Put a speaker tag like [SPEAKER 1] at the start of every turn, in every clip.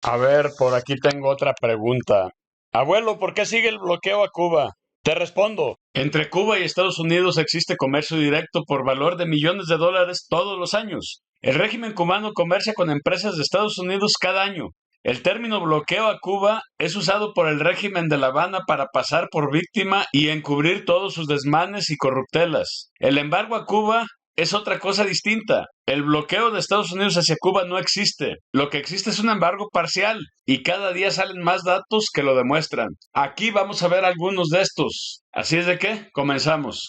[SPEAKER 1] A ver, por aquí tengo otra pregunta. Abuelo, ¿por qué sigue el bloqueo a Cuba? Te respondo. Entre Cuba y Estados Unidos existe comercio directo por valor de millones de dólares todos los años. El régimen cubano comercia con empresas de Estados Unidos cada año. El término bloqueo a Cuba es usado por el régimen de La Habana para pasar por víctima y encubrir todos sus desmanes y corruptelas. El embargo a Cuba es otra cosa distinta. El bloqueo de Estados Unidos hacia Cuba no existe. Lo que existe es un embargo parcial y cada día salen más datos que lo demuestran. Aquí vamos a ver algunos de estos. Así es de que comenzamos.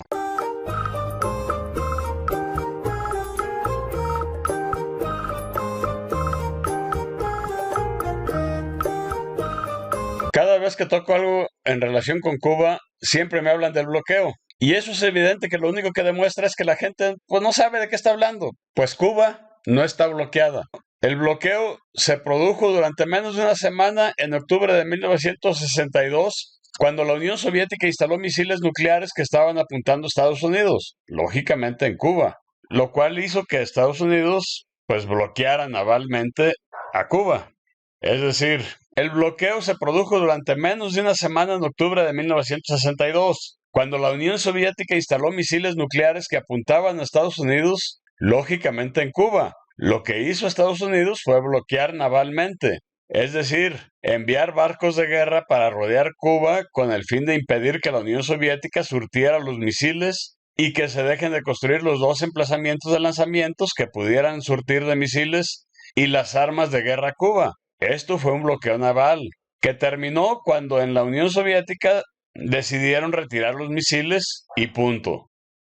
[SPEAKER 1] Cada vez que toco algo en relación con Cuba, siempre me hablan del bloqueo. Y eso es evidente que lo único que demuestra es que la gente pues no sabe de qué está hablando. Pues Cuba no está bloqueada. El bloqueo se produjo durante menos de una semana en octubre de 1962, cuando la Unión Soviética instaló misiles nucleares que estaban apuntando a Estados Unidos, lógicamente en Cuba, lo cual hizo que Estados Unidos pues bloqueara navalmente a Cuba. Es decir, el bloqueo se produjo durante menos de una semana en octubre de 1962, cuando la Unión Soviética instaló misiles nucleares que apuntaban a Estados Unidos, lógicamente en Cuba. Lo que hizo Estados Unidos fue bloquear navalmente, es decir, enviar barcos de guerra para rodear Cuba con el fin de impedir que la Unión Soviética surtiera los misiles y que se dejen de construir los dos emplazamientos de lanzamientos que pudieran surtir de misiles y las armas de guerra a Cuba. Esto fue un bloqueo naval que terminó cuando en la Unión Soviética decidieron retirar los misiles y punto.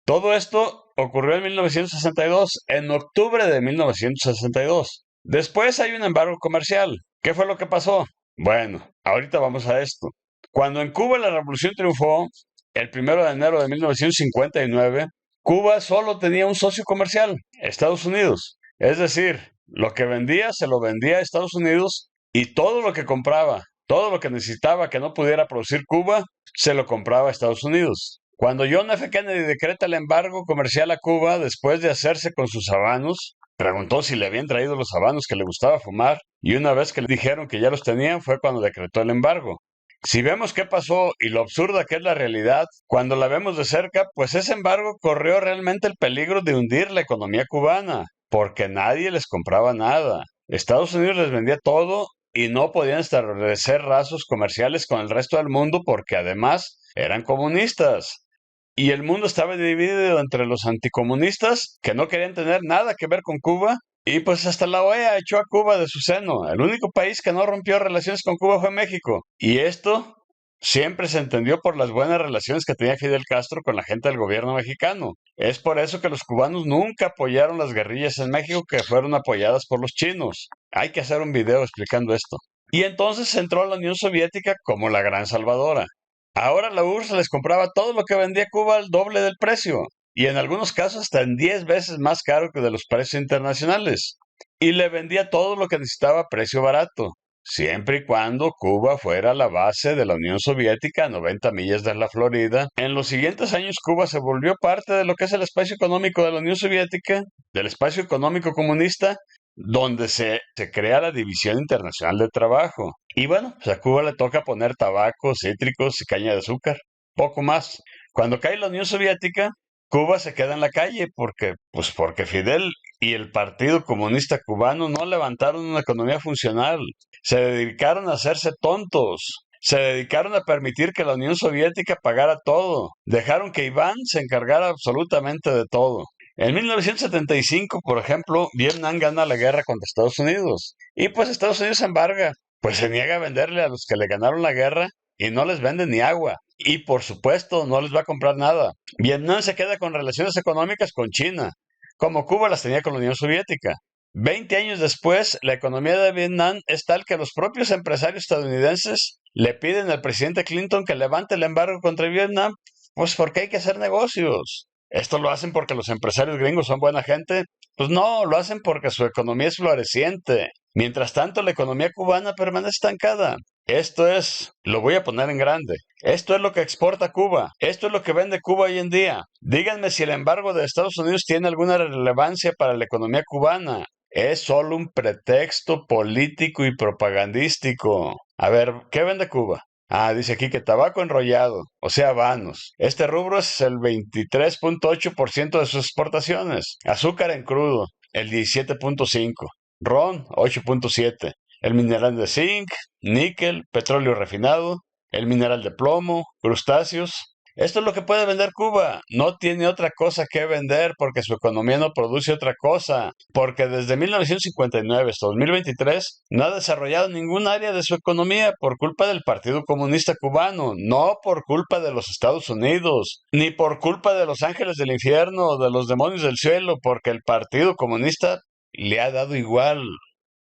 [SPEAKER 1] Todo esto ocurrió en 1962, en octubre de 1962. Después hay un embargo comercial. ¿Qué fue lo que pasó? Bueno, ahorita vamos a esto. Cuando en Cuba la revolución triunfó, el 1 de enero de 1959, Cuba solo tenía un socio comercial, Estados Unidos. Es decir, lo que vendía se lo vendía a Estados Unidos y todo lo que compraba, todo lo que necesitaba que no pudiera producir Cuba, se lo compraba a Estados Unidos. Cuando John F. Kennedy decreta el embargo comercial a Cuba después de hacerse con sus habanos, preguntó si le habían traído los habanos que le gustaba fumar y una vez que le dijeron que ya los tenían fue cuando decretó el embargo. Si vemos qué pasó y lo absurda que es la realidad, cuando la vemos de cerca, pues ese embargo corrió realmente el peligro de hundir la economía cubana, porque nadie les compraba nada. Estados Unidos les vendía todo y no podían establecer lazos comerciales con el resto del mundo porque además eran comunistas. Y el mundo estaba dividido entre los anticomunistas, que no querían tener nada que ver con Cuba, y pues hasta la OEA echó a Cuba de su seno. El único país que no rompió relaciones con Cuba fue México. Y esto siempre se entendió por las buenas relaciones que tenía Fidel Castro con la gente del gobierno mexicano. Es por eso que los cubanos nunca apoyaron las guerrillas en México que fueron apoyadas por los chinos. Hay que hacer un video explicando esto. Y entonces entró la Unión Soviética como la gran salvadora. Ahora la URSS les compraba todo lo que vendía Cuba al doble del precio, y en algunos casos hasta en 10 veces más caro que de los precios internacionales. Y le vendía todo lo que necesitaba a precio barato, siempre y cuando Cuba fuera la base de la Unión Soviética a 90 millas de la Florida. En los siguientes años Cuba se volvió parte de lo que es el espacio económico de la Unión Soviética, del espacio económico comunista, donde se crea la División Internacional de Trabajo. Y bueno, pues a Cuba le toca poner tabaco, cítricos y caña de azúcar, poco más. Cuando cae la Unión Soviética, Cuba se queda en la calle porque Fidel y el Partido Comunista Cubano no levantaron una economía funcional. Se dedicaron a hacerse tontos. Se dedicaron a permitir que la Unión Soviética pagara todo. Dejaron que Iván se encargara absolutamente de todo. En 1975, por ejemplo, Vietnam gana la guerra contra Estados Unidos. Y pues Estados Unidos embarga. Pues se niega a venderle a los que le ganaron la guerra y no les vende ni agua. Y por supuesto, no les va a comprar nada. Vietnam se queda con relaciones económicas con China, como Cuba las tenía con la Unión Soviética. 20 años después, la economía de Vietnam es tal que los propios empresarios estadounidenses le piden al presidente Clinton que levante el embargo contra Vietnam, pues porque hay que hacer negocios. ¿Esto lo hacen porque los empresarios gringos son buena gente? Pues no, lo hacen porque su economía es floreciente. Mientras tanto, la economía cubana permanece estancada. Esto es, lo voy a poner en grande, esto es lo que exporta Cuba, esto es lo que vende Cuba hoy en día. Díganme si el embargo de Estados Unidos tiene alguna relevancia para la economía cubana. Es solo un pretexto político y propagandístico. A ver, ¿qué vende Cuba? Ah, dice aquí que tabaco enrollado, o sea, habanos. Este rubro es el 23.8% de sus exportaciones. Azúcar en crudo, el 17.5%. Ron, 8.7%. El mineral de zinc, níquel, petróleo refinado, el mineral de plomo, crustáceos. Esto es lo que puede vender Cuba. No tiene otra cosa que vender porque su economía no produce otra cosa. Porque desde 1959 hasta 2023 no ha desarrollado ningún área de su economía por culpa del Partido Comunista Cubano, no por culpa de los Estados Unidos, ni por culpa de los ángeles del infierno o de los demonios del cielo, porque el Partido Comunista le ha dado igual.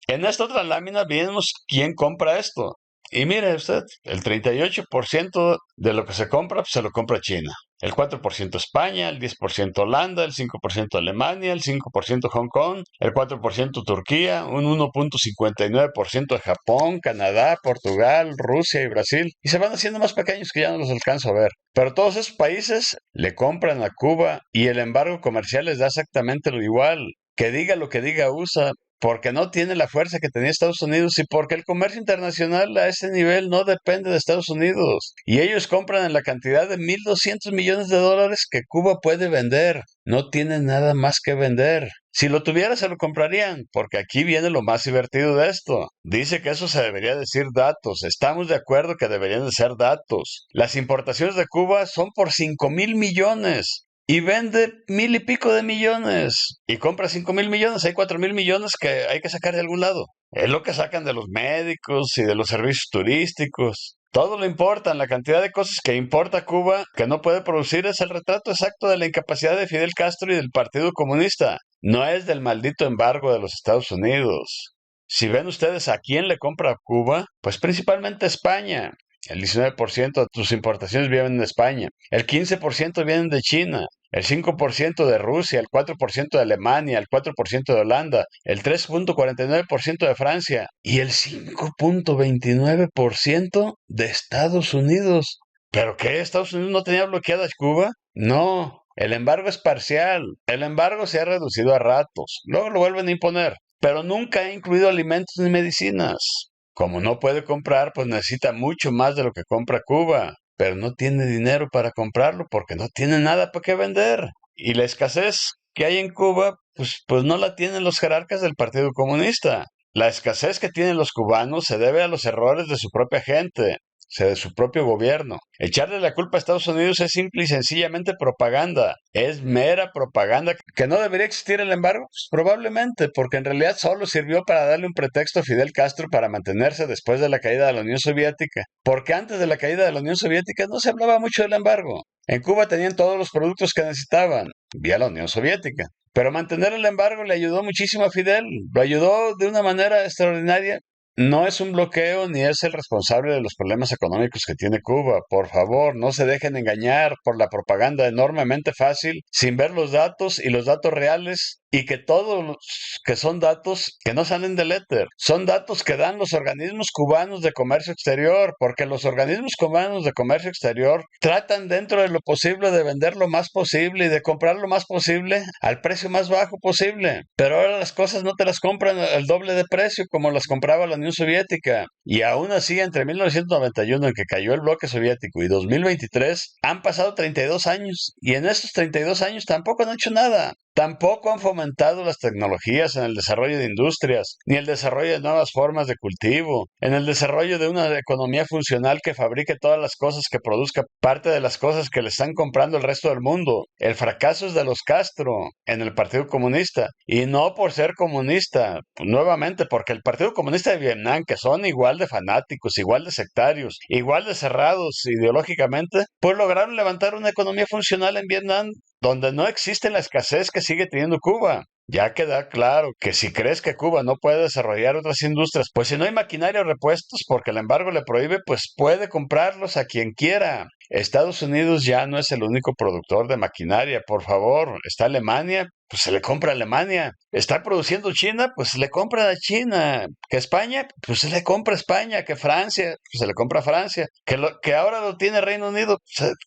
[SPEAKER 1] En esta otra lámina vemos quién compra esto. Y mire usted, el 38% de lo que se compra, pues se lo compra China. El 4% España, el 10% Holanda, el 5% Alemania, el 5% Hong Kong, el 4% Turquía, un 1.59% de Japón, Canadá, Portugal, Rusia y Brasil. Y se van haciendo más pequeños que ya no los alcanzo a ver. Pero todos esos países le compran a Cuba y el embargo comercial les da exactamente lo igual. Que diga lo que diga USA, porque no tiene la fuerza que tenía Estados Unidos y porque el comercio internacional a ese nivel no depende de Estados Unidos. Y ellos compran en la cantidad de 1.200 millones de dólares que Cuba puede vender. No tiene nada más que vender. Si lo tuviera, se lo comprarían, porque aquí viene lo más divertido de esto. Dice que eso se debería decir datos. Estamos de acuerdo que deberían de ser datos. Las importaciones de Cuba son por 5.000 millones. Y vende 1.000 y pico de millones. Y compra 5.000 millones. Hay 4.000 millones que hay que sacar de algún lado. Es lo que sacan de los médicos y de los servicios turísticos. Todo lo importan. La cantidad de cosas que importa Cuba que no puede producir es el retrato exacto de la incapacidad de Fidel Castro y del Partido Comunista. No es del maldito embargo de los Estados Unidos. Si ven ustedes a quién le compra Cuba, pues principalmente España. El 19% de tus importaciones vienen de España. El 15% vienen de China. El 5% de Rusia, el 4% de Alemania, el 4% de Holanda, el 3.49% de Francia y el 5.29% de Estados Unidos. ¿Pero qué? ¿Estados Unidos no tenía bloqueada Cuba? No, el embargo es parcial. El embargo se ha reducido a ratos. Luego lo vuelven a imponer, pero nunca ha incluido alimentos ni medicinas. Como no puede comprar, pues necesita mucho más de lo que compra Cuba, pero no tiene dinero para comprarlo porque no tiene nada para qué vender. Y la escasez que hay en Cuba, pues no la tienen los jerarcas del Partido Comunista. La escasez que tienen los cubanos se debe a los errores de su propia gente, de su propio gobierno. Echarle la culpa a Estados Unidos es simple y sencillamente propaganda. Es mera propaganda. ¿Que no debería existir el embargo? Pues probablemente, porque en realidad solo sirvió para darle un pretexto a Fidel Castro para mantenerse después de la caída de la Unión Soviética. Porque antes de la caída de la Unión Soviética no se hablaba mucho del embargo. En Cuba tenían todos los productos que necesitaban, vía la Unión Soviética. Pero mantener el embargo le ayudó muchísimo a Fidel. Lo ayudó de una manera extraordinaria. No es un bloqueo ni es el responsable de los problemas económicos que tiene Cuba. Por favor, no se dejen engañar por la propaganda enormemente fácil, sin ver los datos y los datos reales, y que todos los que son datos que no salen del éter, son datos que dan los organismos cubanos de comercio exterior, porque los organismos cubanos de comercio exterior tratan dentro de lo posible de vender lo más posible y de comprar lo más posible al precio más bajo posible. Pero ahora las cosas no te las compran al doble de precio como las compraba la Unión Soviética. Y aún así, entre 1991, en que cayó el bloque soviético, y 2023, han pasado 32 años. Y en estos 32 años tampoco han hecho nada. Tampoco han fomentado las tecnologías en el desarrollo de industrias, ni el desarrollo de nuevas formas de cultivo, en el desarrollo de una economía funcional que fabrique todas las cosas que produzca parte de las cosas que le están comprando el resto del mundo. El fracaso es de los Castro en el Partido Comunista, y no por ser comunista, nuevamente porque el Partido Comunista de Vietnam, que son igual de fanáticos, igual de sectarios, igual de cerrados ideológicamente, pues lograron levantar una economía funcional en Vietnam donde no existe la escasez que sigue teniendo Cuba. Ya queda claro que si crees que Cuba no puede desarrollar otras industrias, pues si no hay maquinaria o repuestos porque el embargo le prohíbe, pues puede comprarlos a quien quiera. Estados Unidos ya no es el único productor de maquinaria, por favor. Está Alemania, pues se le compra a Alemania. Está produciendo China, pues se le compra a China. Que España, pues se le compra a España. Que Francia, pues se le compra a Francia. Que ahora lo tiene Reino Unido,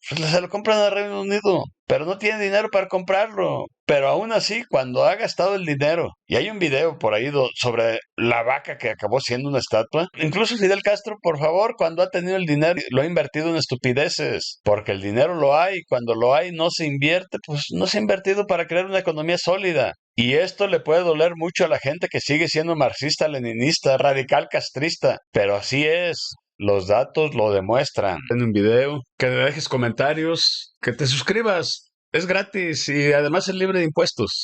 [SPEAKER 1] pues se lo compran al Reino Unido. pero no tiene dinero para comprarlo. Pero aún así, cuando ha gastado el dinero, y hay un video por ahí sobre la vaca que acabó siendo una estatua, incluso Fidel Castro, por favor, cuando ha tenido el dinero, lo ha invertido en estupideces, porque el dinero lo hay, cuando lo hay no se invierte, pues no se ha invertido para crear una economía sólida. Y esto le puede doler mucho a la gente que sigue siendo marxista-leninista, radical castrista, pero así es. Los datos lo demuestran. En un video, que dejes comentarios, que te suscribas. Es gratis y además es libre de impuestos.